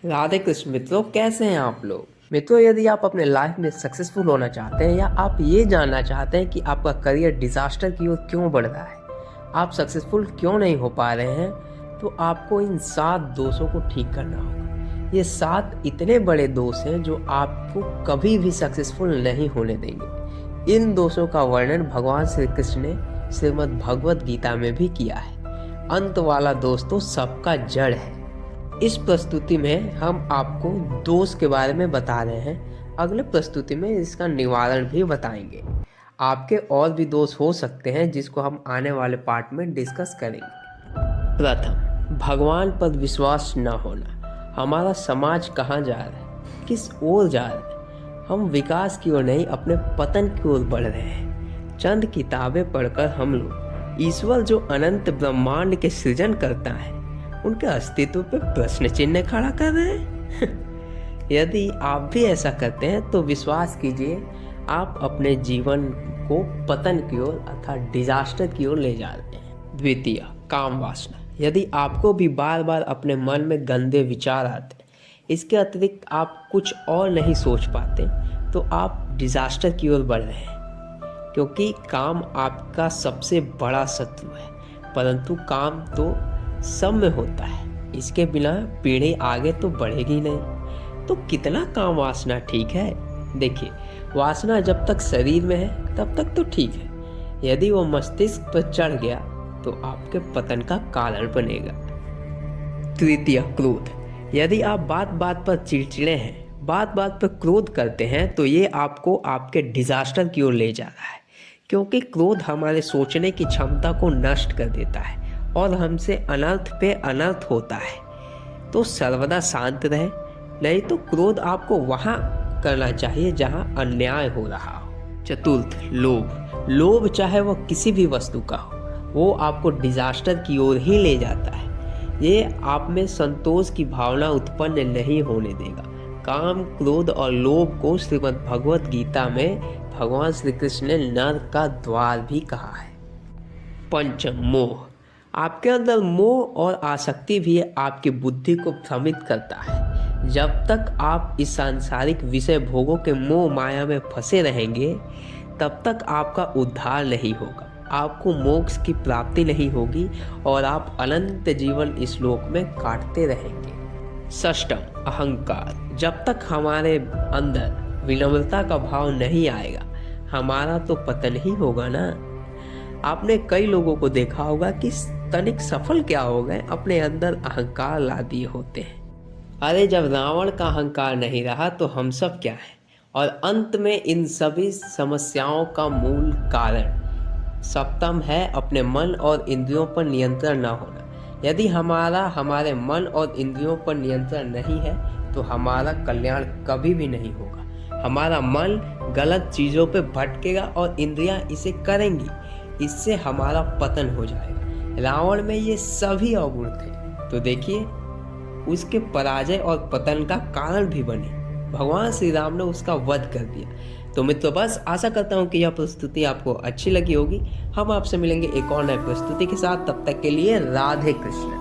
राधे कृष्ण मित्रों, कैसे हैं आप लोग। मित्रों, यदि आप अपने लाइफ में सक्सेसफुल होना चाहते हैं या आप ये जानना चाहते हैं कि आपका करियर डिजास्टर की ओर क्यों बढ़ रहा है, आप सक्सेसफुल क्यों नहीं हो पा रहे हैं, तो आपको इन 7 दोषों को ठीक करना होगा। ये 7 इतने बड़े दोष हैं जो आपको कभी भी सक्सेसफुल नहीं होने देंगे। इन दोषों का वर्णन भगवान श्री कृष्ण ने श्रीमद् भगवत गीता में भी किया है। अंत वाला दोष तो सबका जड़ है। इस प्रस्तुति में हम आपको दोष के बारे में बता रहे हैं, अगले प्रस्तुति में इसका निवारण भी बताएंगे। आपके और भी दोष हो सकते हैं जिसको हम आने वाले पार्ट में डिस्कस करेंगे। प्रथम, भगवान पर विश्वास न होना। हमारा समाज कहाँ जा रहा है, किस ओर जा रहा है? हम विकास की ओर नहीं, अपने पतन की ओर बढ़ रहे हैं। चंद किताबें पढ़कर हम लोग ईश्वर जो अनंत ब्रह्मांड के सृजन करता है, उनके अस्तित्व पे प्रश्न चिन्ह खड़ा कर रहे हैं। यदि आप भी ऐसा करते हैं तो विश्वास कीजिए, आप अपने जीवन को पतन की ओर अर्थात डिजास्टर की ओर ले जा रहे हैं। द्वितीय, काम वासना। यदि आपको भी बार बार अपने मन में गंदे विचार आते हैं, इसके अतिरिक्त आप कुछ और नहीं सोच पाते, तो आप डिजास्टर की ओर बढ़ रहे हैं। क्योंकि काम आपका सबसे बड़ा शत्रु है, परंतु काम तो सब में होता है, इसके बिना पीढ़ी आगे तो बढ़ेगी नहीं। तो कितना काम वासना ठीक है? देखिए, वासना जब तक शरीर में है तब तक तो ठीक है। यदि वो मस्तिष्क पर चढ़ गया तो आपके पतन का कारण बनेगा। तृतीय, क्रोध। यदि आप बात बात पर चिड़चिड़े हैं, बात बात पर क्रोध करते हैं, तो ये आपको आपके डिजास्टर की ओर ले जा रहा है। क्योंकि क्रोध हमारे सोचने की क्षमता को नष्ट कर देता है और हमसे अनर्थ पे अनर्थ होता है। तो सर्वदा शांत रहे, नहीं तो क्रोध आपको वहाँ करना चाहिए जहाँ अन्याय हो रहा हो। चतुर्थ, लोभ। लोभ चाहे वह किसी भी वस्तु का हो, वो आपको डिजास्टर की ओर ही ले जाता है। ये आप में संतोष की भावना उत्पन्न नहीं होने देगा। काम, क्रोध और लोभ को श्रीमद् भगवत गीता में भगवान श्री कृष्ण ने नरक का द्वार भी कहा है। पंचम, मोह। आपके अंदर मोह और आसक्ति भी आपकी बुद्धि को भ्रमित करता है। जब तक आप इस सांसारिक विषय भोगों के मोह माया में फंसे रहेंगे, तब तक आपका उद्धार नहीं होगा, आपको मोक्ष की प्राप्ति नहीं होगी और आप अनंत जीवन इस लोक में काटते रहेंगे। षष्ठम, अहंकार। जब तक हमारे अंदर विनम्रता का भाव नहीं आएगा, हमारा तो पतन ही होगा ना। आपने कई लोगों को देखा होगा कि तनिक सफल क्या हो गए, अपने अंदर अहंकार ला दिए होते हैं। अरे, जब रावण का अहंकार नहीं रहा तो हम सब क्या है? और अंत में इन सभी समस्याओं का मूल कारण सप्तम है, अपने मन और इंद्रियों पर नियंत्रण न होना। यदि हमारे मन और इंद्रियों पर नियंत्रण नहीं है तो हमारा कल्याण कभी भी नहीं होगा। हमारा मन गलत चीज़ों पे भटकेगा और इंद्रियां इसे करेंगी, इससे हमारा पतन हो जाएगा। रावण में ये सभी अवगुण थे, तो देखिए उसके पराजय और पतन का कारण भी बने। भगवान श्री राम ने उसका वध कर दिया। तो मित्रों, बस आशा करता हूँ कि यह प्रस्तुति आपको अच्छी लगी होगी। हम आपसे मिलेंगे एक और नई प्रस्तुति के साथ। तब तक के लिए राधे कृष्ण।